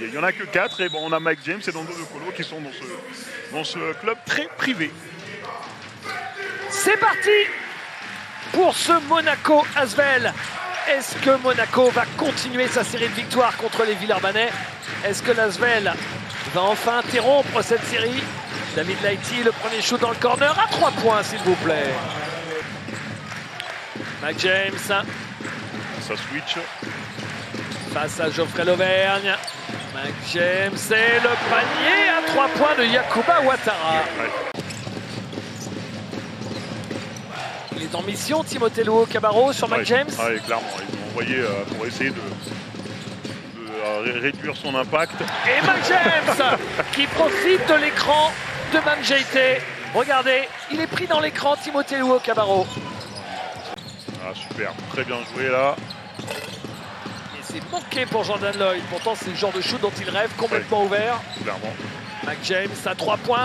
Il n'y en a que 4 et bon, on a Mike James et Nando De Colo qui sont dans ce club très privé. C'est parti pour ce Monaco Asvel. Est-ce que Monaco va continuer sa série de victoires contre les Villeurbanais? Est-ce que l'Asvel va enfin interrompre cette série? David Laïti, le premier shoot dans le corner à 3 points, s'il vous plaît. Mike James. Ça switch. Face à Geoffrey Lauvergne. Mike James et le panier à 3 points de Yacouba Ouattara. Ouais. Il est en mission, Timothée Luo-Cabarro sur Mike James. Oui, clairement. Ils l'ont envoyé pour essayer de réduire son impact. Et Mike James qui profite de l'écran de Manjeite. Regardez, il est pris dans l'écran, Timothée Luo-Cabarro. Ah, super, très bien joué là. Et c'est manqué pour Jordan Lloyd. Pourtant, c'est le genre de shoot dont il rêve, complètement ouvert. Clairement. Mike James à 3 points.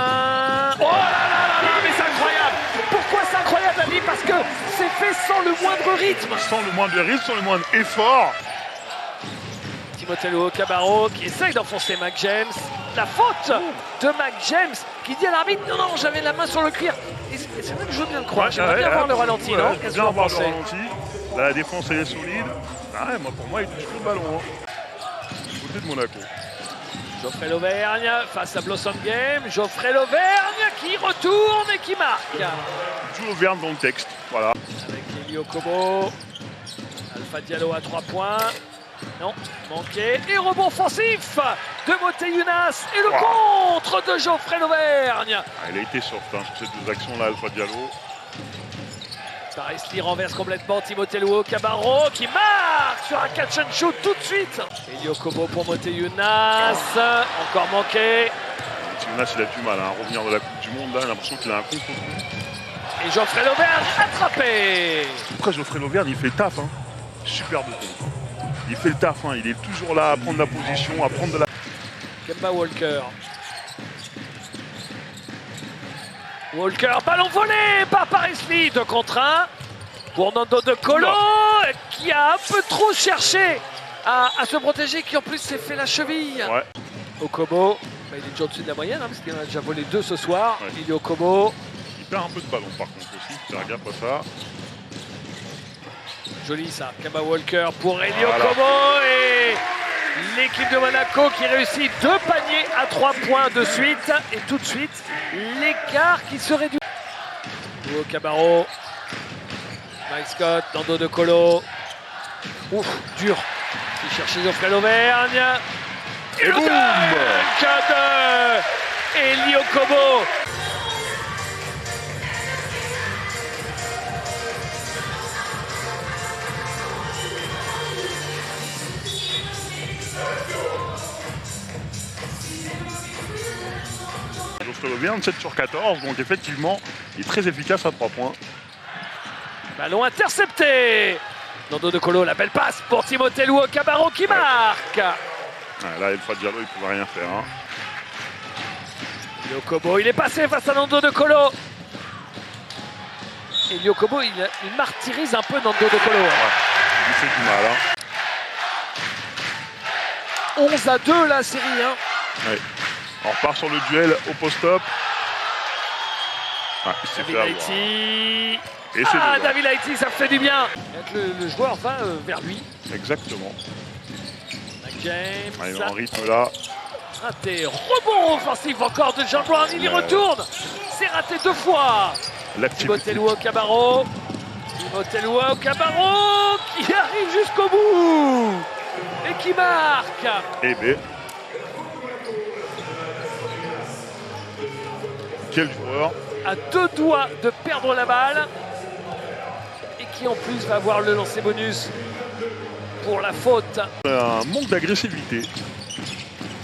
Oh là là là, mais c'est incroyable. Pourquoi c'est incroyable, David? Parce que c'est fait sans le moindre rythme. Sans le moindre rythme, sans le moindre effort. Timothée Luo-Cabarro qui essaye d'enfoncer Mike James. La faute de Mike James qui dit à l'arbitre non, non, j'avais la main sur le cuir. Et c'est vrai que je veux bien le croire. J'aimerais bien voir le ralenti, non? Qu'est-ce que vous en pensez? Là, la défense elle est solide. Ah, moi, pour moi, il touche le ballon. Du côté de Monaco. Geoffrey Lauvergne face à Blossom Game. Geoffrey Lauvergne qui retourne et qui marque. Tout Lauvergne dans le texte. Voilà. Avec Elio Kobo. Alpha Diallo à 3 points. Non, manqué. Et rebond offensif de Moté Younas. Et le contre de Geoffrey Lauvergne. Ah, il a été soft sur ces deux actions-là, Alpha Diallo. Paris Renverse complètement Timothée Luo-Cabarro qui marque sur un catch and shoot tout de suite. Elio Kobo pour Moté Younas. Encore manqué. Younas, il a du mal à revenir de la Coupe du Monde. Là, j'ai l'impression qu'il a un contre-coup. Et Geoffrey Lauvergne attrapé. Après, Geoffrey Lauvergne, il fait le taf. Super de compte. Il fait le taf. Il est toujours là à prendre la position, à prendre de la... Kemba Walker. Walker, ballon volé par Paris Lee, 2 contre 1 pour Nando De Colo qui a un peu trop cherché à se protéger, qui en plus s'est fait la cheville. Ouais. Okobo, il est déjà au-dessus de la moyenne parce qu'il en a déjà volé 2 ce soir. Ouais. Il est Okobo. Il perd un peu de ballon par contre aussi, faire gaffe à ça. Joli ça, Kemba Walker pour Elio Kobo et l'équipe de Monaco qui réussit 2 paniers à 3 points de suite. Et tout de suite, l'écart qui se réduit. Luo-Cabarro, Mike Scott, Nando De Colo. Ouf, dur. Il cherchait Geoffrey Lauvergne. Et le dunk de Elio Kobo. Geoffrey Lauvergne, 7 sur 14, donc effectivement, il est très efficace à 3 points. Ballon intercepté. Nando De Colo, la belle passe pour Timothée Luo-Cabarro qui marque. Là, Alpha Diallo, il ne pouvait rien faire. Elio Kobo, il est passé face à Nando De Colo. Elio Kobo, il martyrise un peu Nando De Colo. Il fait du mal. 11-2 la série. Ouais. On repart sur le duel au post-up. David Laïti. Et David Laïti, ça fait du bien. Le joueur va vers lui. Exactement. Mike James. Il est en rythme là. Raté. Rebond offensif encore de Jean Blanc. Il y retourne. C'est raté 2 fois. Timothée Luo-Cabarro. Timothée Luo-Cabarro qui arrive jusqu'au bout. Et qui marque. Eh bien. Quel joueur. À 2 doigts de perdre la balle et qui en plus va avoir le lancer bonus pour la faute. Un manque d'agressivité.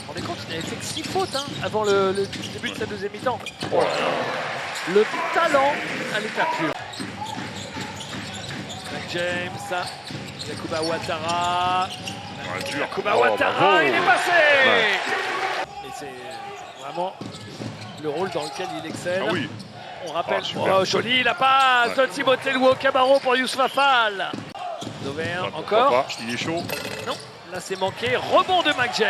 On est compte, il avait fait que 6 fautes avant le début de sa deuxième mi-temps. Oh. Le talent à l'état pur. Mike James, Yacouba Ouattara. Yacouba Ouattara, il est passé. Et c'est vraiment le rôle dans lequel il excelle. Ah oui. On rappelle, joli la passe de Timothée Luo-Cabarro pour Youssouf Afal. Lauvergne encore. Il est chaud. Non, Là, c'est manqué. Rebond de Mac James.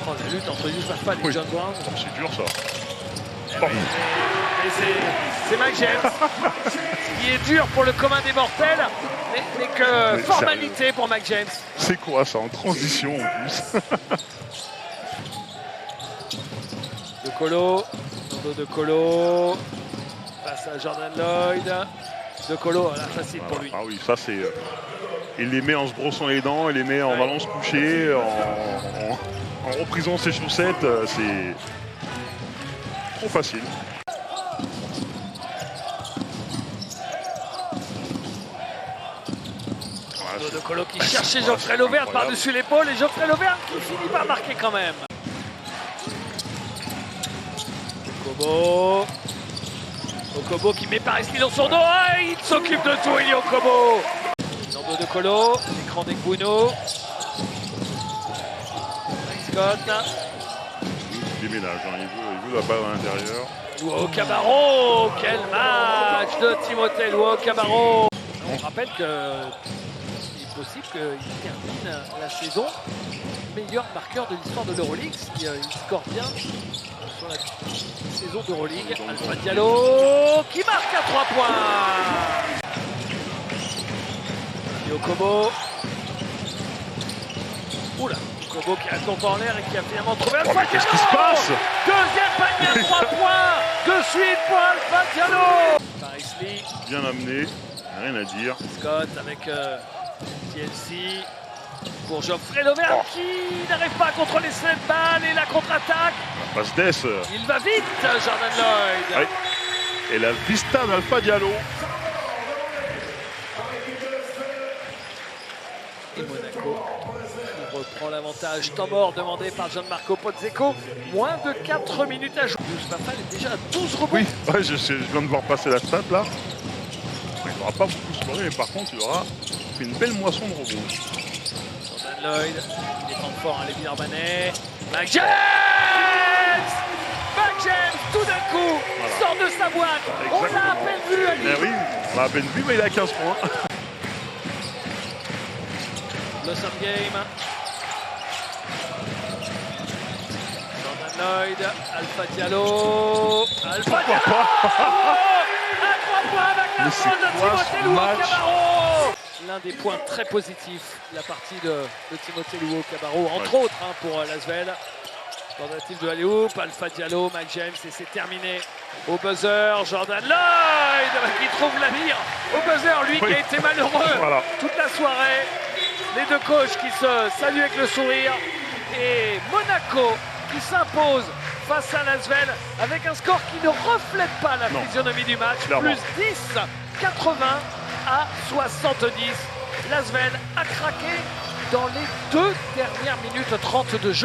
Oh, la lutte entre Yus Bafal et John Brown. C'est dur ça. Mais c'est Mac James. qui est dur pour le commun des mortels, mais que formalité pour Mac James. C'est quoi ça, en transition en plus? De Colo, de Colo, passe à Jordan Lloyd. De Colo, là, facile pour lui. Ah oui, ça c'est... il les met en se brossant les dents, il les met en balance couchée, en reprisant ses chaussettes, c'est trop facile. De Colo qui cherchait Geoffrey Lauvergne par-dessus l'épaule et Geoffrey Lauvergne qui finit par marquer quand même. Okobo qui met Paris Lee dans son dos. Ah, il s'occupe de tout, Eli Okobo. Dans le dos de Colo, l'écran d'Egbuno. Scott. Il déménage, hein. Il veut la balle à l'intérieur. Luau Cabarro, quel match de Timothée Luau Cabarro. On rappelle que c'est possible qu'il termine la saison meilleur marqueur de l'histoire de l'Euroleague. Il score bien sur la saison d'Euroleague. Alpha Diallo qui marque à 3 points. Okobo. Oula, Okobo qui reste longtemps en l'air et qui a finalement trouvé Alpha Diallo. Qu'est-ce qui se passe? Deuxième panier à 3 points de suite pour Alpha Diallo. Paris Lee. Bien amené, rien à dire. Scott avec TLC pour Geoffrey Lauvergne qui n'arrive pas à contrôler cette balle et la contre-attaque. La passe d'Es. Il va vite, Jordan Lloyd. Ouais. Et la vista d'Alpha Diallo. Et Monaco qui reprend l'avantage. Temps mort demandé par Gianmarco Pozzecco. Moins de 4 minutes à jouer. Yus Bafal est déjà à 12 rebonds. Oui, ouais, je viens de voir passer la stat là. Il n'aura pas beaucoup scoré, mais par contre, il aura fait une belle moisson de rebonds. Jordan Lloyd, il est en fort, Lévi Arbanais. Mac James! Mac James, tout d'un coup, sort de sa boîte. Exactement. On l'a à peine vu, Ali. Eh oui, on l'a à peine vu, mais il a 15 points. Blossom Game. Jordan Lloyd, Alpha Diallo. Alpha Diallo! À 3 points avec la faute de Timothée Luau Cabarro. L'un des points très positifs, la partie de Timothée Luau Cabarro, entre autres pour Lasvel. Tentative de alley-oop, Alpha Diallo, Mac James, et c'est terminé. Au buzzer, Jordan Lloyd qui trouve la mire. Au buzzer, lui qui a été malheureux toute la soirée. Les deux coachs qui se saluent avec le sourire. Et Monaco qui s'impose face à Lasvel avec un score qui ne reflète pas la physionomie du match. Clairement. Plus 10, 80 à 70. Lasvel a craqué dans les 2 dernières minutes 30 de jeu.